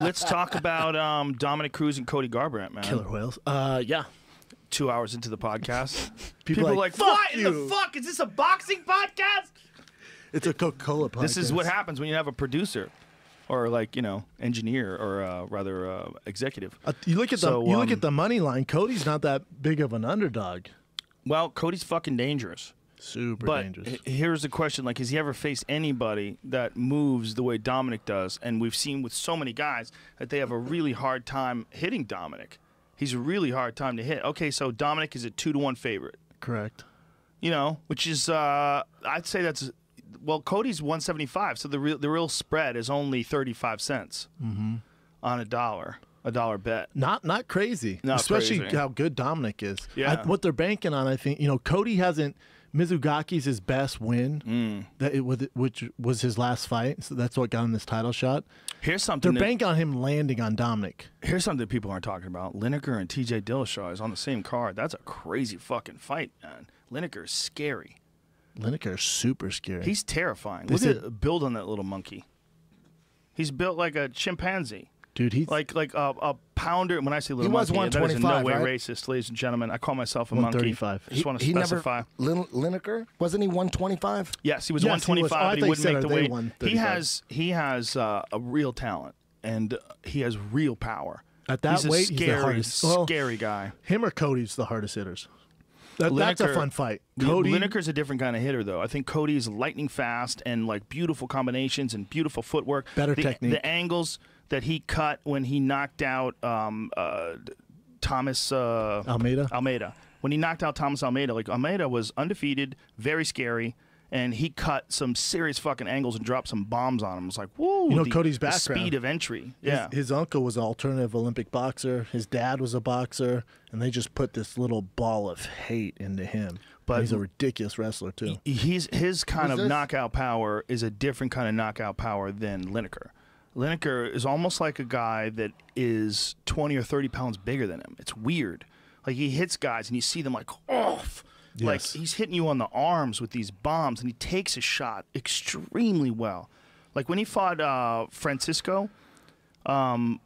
Let's talk about Dominick Cruz and Cody Garbrandt, man. Killer whales. Yeah. 2 hours into the podcast. People are like, like, what "Fuck in you." the fuck? Is this a boxing podcast? It's a Coca-Cola podcast. This is what happens when you have a producer or like, engineer or rather executive. You look at the money line. Cody's not that big of an underdog. Well, Cody's fucking dangerous. Super But dangerous. here's the question, like, has he ever faced anybody that moves the way Dominick does? And we've seen with so many guys that they have a really hard time hitting Dominick. He's a really hard time to hit. Okay, so Dominick is a 2-1 favorite. Correct. Which is, I'd say that's, well, Cody's 175, so the real spread is only 35 cents on a dollar bet. Not crazy. Not especially crazy. how good Dominick is. Yeah. What they're banking on, I think, Cody hasn't. Mizugaki's his best win, which was his last fight. So that's what got him this title shot. Here's something They're banking on him landing on Dominick. Here's something people aren't talking about. Lineker and TJ Dillashaw is on the same card. That's a crazy fucking fight, man. Lineker is scary. Lineker is super scary. He's terrifying. Look at the build on that little monkey. He's built like a chimpanzee. Dude, he's like a pounder. When I say little He was monkey, that is in no 125, way right? racist, ladies and gentlemen. I call myself a monkey. 135. I just want to specify. Lineker? Wasn't he 125? Yes, he was Yes, he was. 125, Oh, I but he thought you wouldn't said make the they weight. won He 35. has a real talent, and he has real power. At that he's a weight, scary, he's the hardest. Well, scary guy. him or Cody's the hardest hitters. That's a fun fight. Cody, Lineker's a different kind of hitter, though. I think Cody is lightning fast and like beautiful combinations and beautiful footwork. Better technique. The angles that he cut when he knocked out Thomas Almeida. When he knocked out Thomas Almeida, like Almeida was undefeated, very scary, and he cut some serious fucking angles and dropped some bombs on him. It was like, whoa! Cody's the background. speed of entry. His uncle was an alternative Olympic boxer. His dad was a boxer, and they just put this little ball of hate into him. But he's a ridiculous wrestler too. His kind of knockout power is a different kind of knockout power than Lineker. Lineker is almost like a guy that is 20 or 30 pounds bigger than him. It's weird. Like, he hits guys, and you see them like off. Yes. Like, he's hitting you on the arms with these bombs, and he takes a shot extremely well. Like, when he fought Francisco, when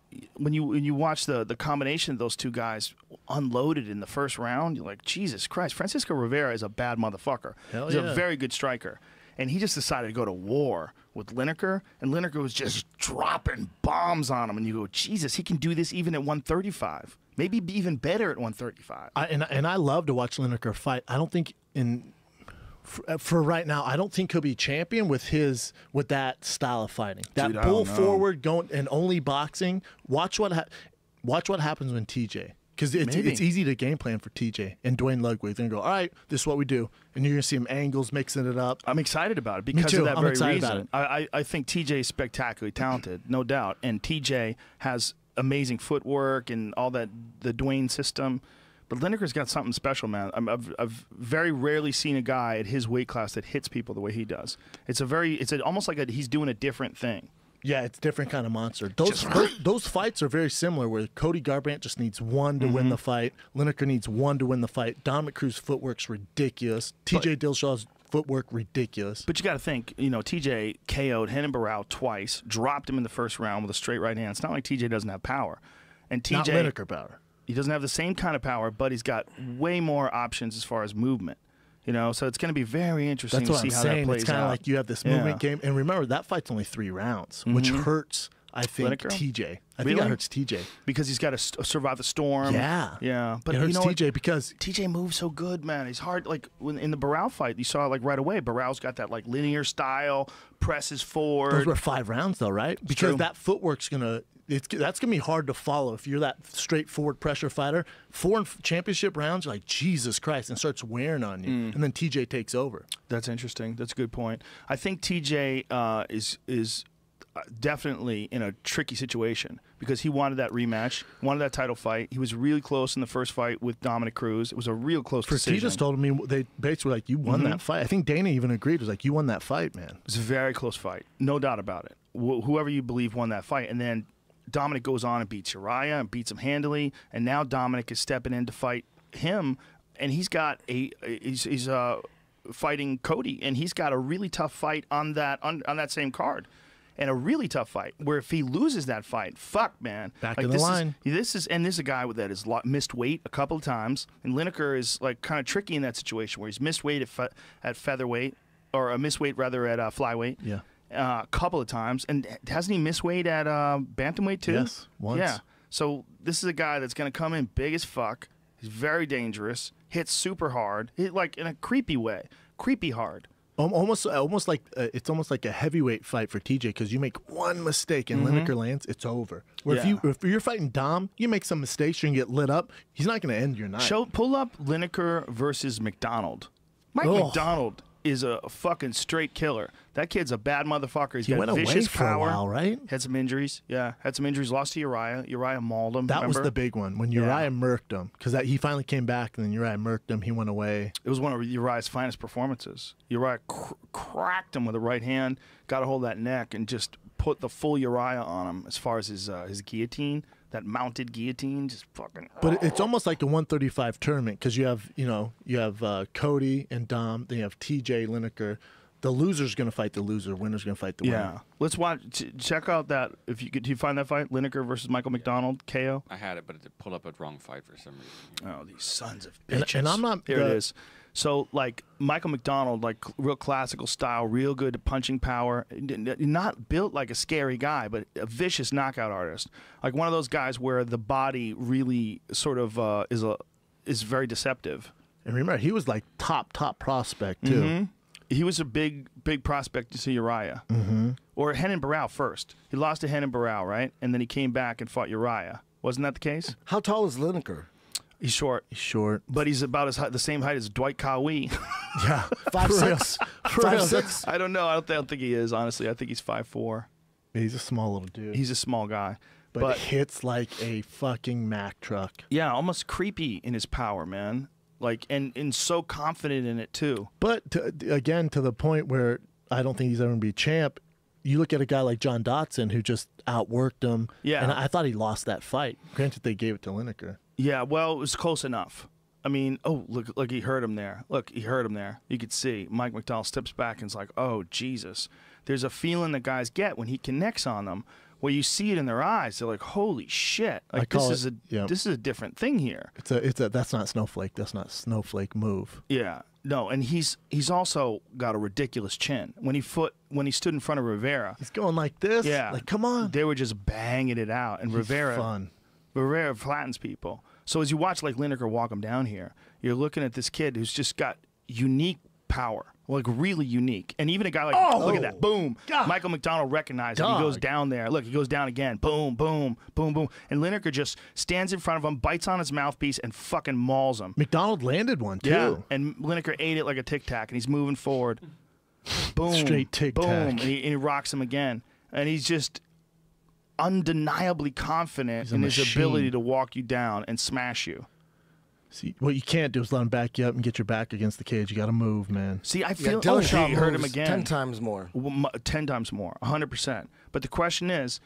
you watch the combination of those two guys unloaded in the first round, you're like, Jesus Christ, Francisco Rivera is a bad motherfucker. Hell He's yeah. a very good striker. And he just decided to go to war with Lineker, and Lineker was just dropping bombs on him. And you go, Jesus, he can do this even at 135. Maybe be even better at 135. And I love to watch Lineker fight. I don't think for right now, I don't think he'll be champion with that style of fighting. That Dude, pull forward, going and only boxing. Watch what happens when TJ. Because it's easy to game plan for TJ and Dwayne Ludwig. They're going to go, all right, this is what we do. And you're going to see him angles, mixing it up. I'm excited about it because too. of that I'm very excited reason. about I think TJ is spectacularly talented, no doubt. And TJ has amazing footwork and all that, the Dwayne system. But Lineker's got something special, man. I've very rarely seen a guy at his weight class that hits people the way he does. It's almost like he's doing a different thing. Yeah, it's a different kind of monster. Those fights are very similar, where Cody Garbrandt just needs one to win the fight. Lineker needs one to win the fight. Dominick Cruz's footwork's ridiculous. TJ Dillashaw's footwork, ridiculous. But you got to think, TJ KO'd Renan Barão twice, dropped him in the first round with a straight right hand. It's not like TJ doesn't have power. And TJ, not Lineker power. He doesn't have the same kind of power, but he's got way more options as far as movement. So it's going to be very interesting That's what to see I'm how saying. that plays It's kind of out. like you have this movement game. And remember, that fight's only 3 rounds, which hurts, I think, Lineker? TJ. I Really? think it hurts TJ. Because he's got to survive the storm. Yeah. Yeah. But it hurts TJ because TJ moves so good, man. He's hard. Like in the Barão fight, you saw like right away, Barão's got that like linear style, presses forward. those were 5 rounds, though, right? Because true. that footwork's that's gonna be hard to follow if you're that straightforward pressure fighter. 4 championship rounds, you're like, Jesus Christ, and starts wearing on you, and then TJ takes over. That's interesting. That's a good point. I think TJ is definitely in a tricky situation because he wanted that rematch, wanted that title fight. He was really close in the first fight with Dominick Cruz. It was a real close decision. Fertitas told me, they basically were like, you won that fight. I think Dana even agreed. Was like, you won that fight, man. It was a very close fight, no doubt about it. Whoever you believe won that fight, and then Dominick goes on and beats Uriah and beats him handily, and now Dominick is stepping in to fight him, and he's fighting Cody, and he's got a really tough fight on that same card. and a really tough fight. Where if he loses that fight, fuck, man. Back in the line. This is a guy that has missed weight a couple of times, and Lineker is like kind of tricky in that situation where he's missed weight at featherweight, or missed weight rather at flyweight. Yeah. A couple of times, and hasn't he missed weight at bantamweight too? Yes, once. Yeah. So this is a guy that's going to come in big as fuck. He's very dangerous. Hits super hard. Hit like in a creepy way. Creepy hard. Almost like it's almost like a heavyweight fight for TJ, because you make one mistake and Lineker lands, it's over. Where if you're fighting Dom, you make some mistakes, you can get lit up. He's not going to end your night. Pull up Lineker versus McDonald. Mike McDonald is a fucking straight killer. That kid's a bad motherfucker. He went vicious away for power. a while, right? Had some injuries. Yeah, had some injuries. Lost to Uriah. Uriah mauled him. That was the big one when Uriah murked him, because he finally came back and then Uriah murked him. He went away. It was one of Uriah's finest performances. Uriah cracked him with a right hand, got a hold of that neck, and just put the full Uriah on him as far as his guillotine. That mounted guillotine, just fucking. But it's almost like a 135 tournament, because you have Cody and Dom, then you have TJ, Lineker. The loser's going to fight the loser. Winner's going to fight the winner. Yeah, let's watch. Check out that. Did you find that fight, Lineker versus Michael McDonald, KO? I had it, but it pulled up a wrong fight for some reason. Oh, these sons of bitches! And I'm not. Here it is. So, like, Michael McDonald, like, real classical style, real good punching power. Not built like a scary guy, but a vicious knockout artist. Like one of those guys where the body really sort of is very deceptive. And remember, he was like top prospect too. Mm-hmm. He was a big prospect to Uriah. Mm-hmm. Or Henan Barao first. He lost to Henan Barao, right? And then he came back and fought Uriah. Wasn't that the case? How tall is Lineker? He's short. He's short. But he's about the same height as Dwight Cowie. Yeah. 5'6"? 5'6"? I don't know. I don't think he is, honestly. I think he's 5'4". He's a small little dude. He's a small guy. But hits like a fucking Mack truck. Yeah, almost creepy in his power, man. Like, and so confident in it, too. But, again, to the point where I don't think he's ever going to be champ, you look at a guy like John Dotson who just outworked him. Yeah. And I thought he lost that fight. Granted, they gave it to Lineker. Yeah, well, it was close enough. I mean, look, he hurt him there. Look, he hurt him there. You could see. Mike McDonald steps back and is like, oh, Jesus. There's a feeling that guys get when he connects on them, where you see it in their eyes. They're like, holy shit. Like, this is a different thing here. That's not Snowflake. That's not Snowflake move. Yeah. No, and he's also got a ridiculous chin. When he stood in front of Rivera. He's going like this? Yeah. Like, come on. They were just banging it out. And Rivera flattens people. So as you watch like Lineker walk him down here, you're looking at this kid who's just got unique power, like really unique. And even a guy like, look at that, boom. God. Michael McDonald recognized him. He goes down there. Look, he goes down again. Boom, boom, boom, boom. And Lineker just stands in front of him, bites on his mouthpiece, and fucking mauls him. McDonald landed one, too. Yeah, and Lineker ate it like a Tic Tac, and he's moving forward. Boom. Straight Tic Tac. Boom. And he rocks him again. And he's just undeniably confident in his ability to walk you down and smash you. See, what you can't do is let him back you up and get your back against the cage. You got to move, man. See, I feel Dillashaw he hurt him again. 10 times more. 10 times more, 100%. But the question is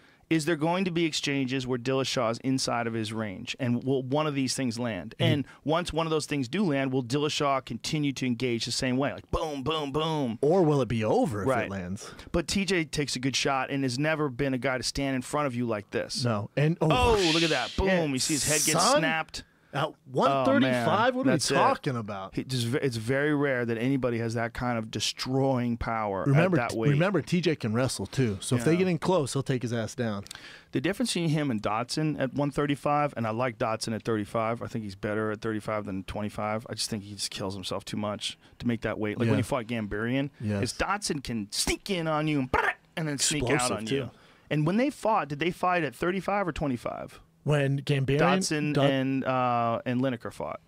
there going to be exchanges where Dillashaw is inside of his range? And will one of these things land? And once one of those things do land, will Dillashaw continue to engage the same way? Like, boom, boom, boom. Or will it be over if it lands? But TJ takes a good shot and has never been a guy to stand in front of you like this. No. And look at that. Boom. You see his head get snapped. At 135, what are we talking about? It's very rare that anybody has that kind of destroying power at that weight. Remember, TJ can wrestle, too. So if they get in close, he'll take his ass down. The difference between him and Dotson at 135, and I like Dotson at 35. I think he's better at 35 than 25. I just think he just kills himself too much to make that weight. Like when he fought Gambarian, is Dotson can sneak in on you and then sneak out on you. And when they fought, did they fight at 35 or 25? When Gambarian, Dotson and Lineker fought.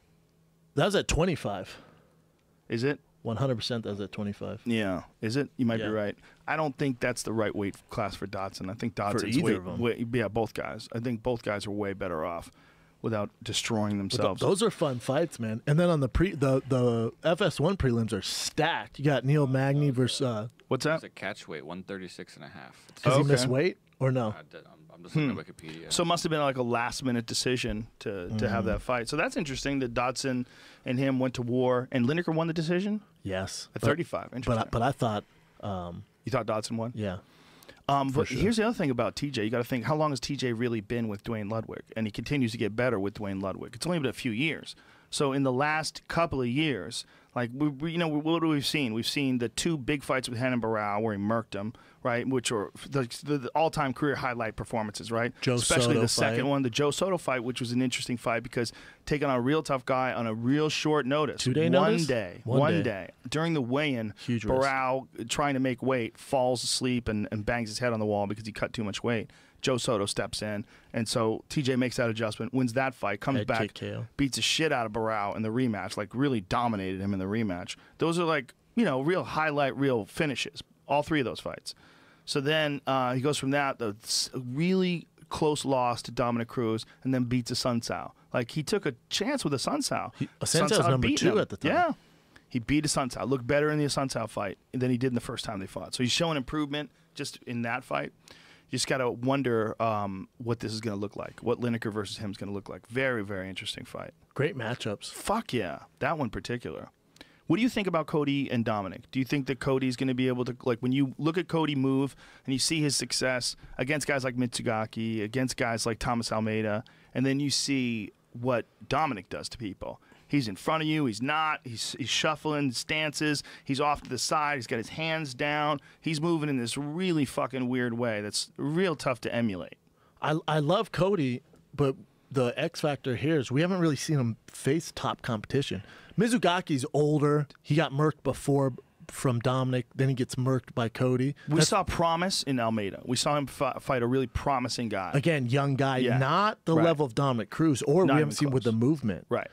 That was at 25. Is it? 100% that was at 25. Yeah. Is it? You might be right. I don't think that's the right weight class for Dotson. I think Dotson's both guys. I think both guys are way better off without destroying themselves. Those are fun fights, man. And then on the FS1 prelims are stacked. You got Neil Magny versus what's that? It's a catch weight, 136.5. Does he miss weight or no? I'm just looking at Wikipedia. So it must have been like a last-minute decision to have that fight. So that's interesting that Dotson and him went to war, and Lineker won the decision? Yes. At 35. Interesting. But I thought... you thought Dotson won? Yeah. But here's the other thing about TJ. You got to think, how long has TJ really been with Dwayne Ludwig? And he continues to get better with Dwayne Ludwig. It's only been a few years. So in the last couple of years, like what have we seen? We've seen the 2 big fights with Renan Barão where he murked him, right? Which are the all-time career highlight performances, right? Especially Soto the second fight. one, the Joe Soto fight, which was an interesting fight because taking on a real tough guy on a real short notice. 2-day notice? notice? One day. During the weigh-in, Huge risk. Barão, trying to make weight, falls asleep and bangs his head on the wall because he cut too much weight. Joe Soto steps in, and so TJ makes that adjustment, wins that fight, comes Head back, kick KO. beats the shit out of Barão in the rematch, like really dominated him in the rematch. Those are like, real highlight, real finishes, all 3 of those fights. So then he goes from that, the really close loss to Dominick Cruz, and then beats a Sun Tzu. Like, he took a chance with a Sun Tzu. Sun Tzu was number beat 2 him. at the time. Yeah. He beat a Sun Tzu, looked better in the Sun Tzu fight than he did in the first time they fought. So he's showing improvement just in that fight. You just got to wonder what this is going to look like, what Lineker versus him is going to look like. Very, very interesting fight. Great matchups. Fuck yeah, that one in particular. What do you think about Cody and Dominick? Do you think that Cody's going to be able to, like, when you look at Cody move and you see his success against guys like Mitsugaki, against guys like Thomas Almeida, and then you see what Dominick does to people? He's in front of you. He's not. He's shuffling stances. He's off to the side. He's got his hands down. He's moving in this really fucking weird way that's real tough to emulate. I love Cody, but the X factor here is we haven't really seen him face top competition. Mizugaki's older. He got murked before from Dominick. Then he gets murked by Cody. We saw promise in Almeida. We saw him fight a really promising guy. Again, young guy, Yeah. not the Right. level of Dominick Cruz, or Not we even haven't seen with close. the movement. Right.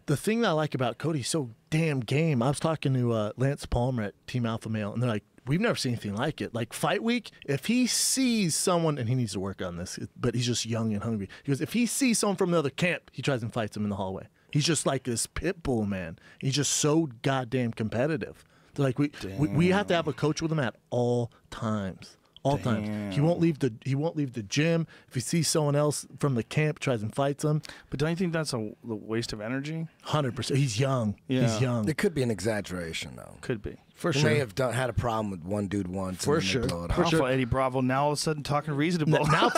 The thing that I like about Cody, he's so damn game. I was talking to Lance Palmer at Team Alpha Male, and they're like, we've never seen anything like it. Like, fight week, if he sees someone, and he needs to work on this, but he's just young and hungry. He goes, if he sees someone from another camp, he tries and fights him in the hallway. He's just like this pit bull, man. He's just so goddamn competitive. They're like, we have to have a coach with him at all times. All times. He won't leave the gym. If he sees someone else from the camp, tries and fights them. But don't you think that's a waste of energy? 100%. He's young. Yeah. He's young. It could be an exaggeration, though. Could be. For He sure. may have had a problem with one dude once. For and then sure. They blow it For up. sure. Awful Eddie Bravo now all of a sudden talking reasonable. now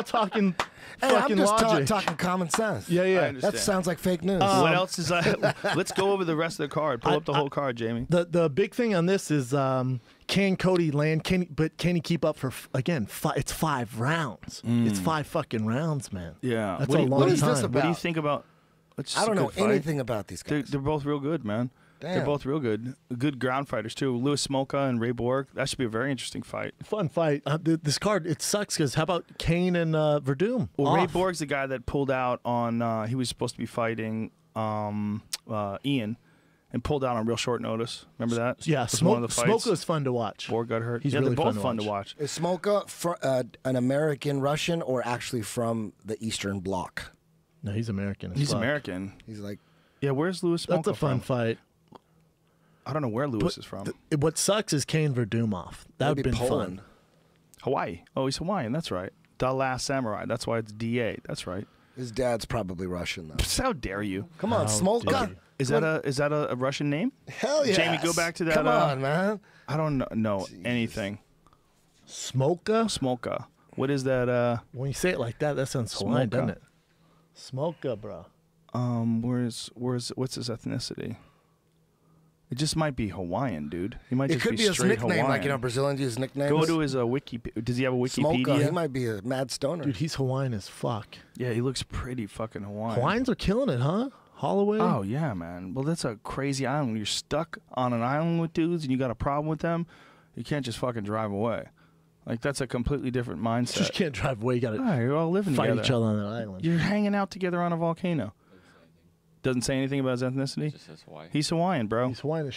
talking Hey, fucking I'm just logic. talking common sense. Yeah, I yeah. understand. That sounds like fake news. What else is let's go over the rest of the card. Pull up the whole card, Jamie. The big thing on this is can Cody land? Can he keep up for again? It's 5 rounds. It's 5 fucking rounds, man. Yeah. That's What a do you- long what is time. this What do you about? think about? It's just I don't a know good fight. anything about these guys. They're both real good, man. They're Damn. both real good. Good ground fighters too. Louis Smolka and Ray Borg. That should be a very interesting fight. Fun fight. This card, it sucks because how about Kane and Verdum? Well, Ray Off. Borg's the guy that pulled out on. He was supposed to be fighting Ian, and pulled out on real short notice. Remember that? Yeah, Was one of the fights. Smoka's fun to watch. Borg got hurt. He's yeah, really they're both fun to fun to watch. Is Smolka an American Russian or actually from the Eastern Bloc? No, he's American. as He's fuck. American. He's like, Yeah, where's Louis Smolka That's a fun from? fight. I don't know where Louis is from. What sucks is Kane Verdum off. That would have maybe been Poland. fun. Hawaii. Oh, he's Hawaiian. That's right. The Last Samurai. That's why it's DA. That's right. His dad's probably Russian, though. How dare you? Come on, How Smolka. dare you. Is that a Russian name? Hell yeah. Jamie, go back to that, Come on, man. I don't know anything. Smoka? Smolka. What is that? When you say it like that sounds Hawaiian, Smoka. doesn't it? Smoka, bro. What's his ethnicity? It just might be Hawaiian, dude. He might It just could be be his straight nickname, Hawaiian. like, Brazilians use nicknames. Go to his wiki. Does he have a Wikipedia? Smolka. He might be a mad stoner. Dude, he's Hawaiian as fuck. Yeah, he looks pretty fucking Hawaiian. Hawaiians are killing it, huh? Holloway? Oh yeah, man. Well, that's a crazy island. You're stuck on an island with dudes, and you got a problem with them. You can't just fucking drive away. Like, that's a completely different mindset. Just can't drive away. You got to Oh, you're all living fight together. each other on that island. You're hanging out together on a volcano. Doesn't say anything about his ethnicity. Just says Hawaii. He's Hawaiian, bro. He's Hawaiian as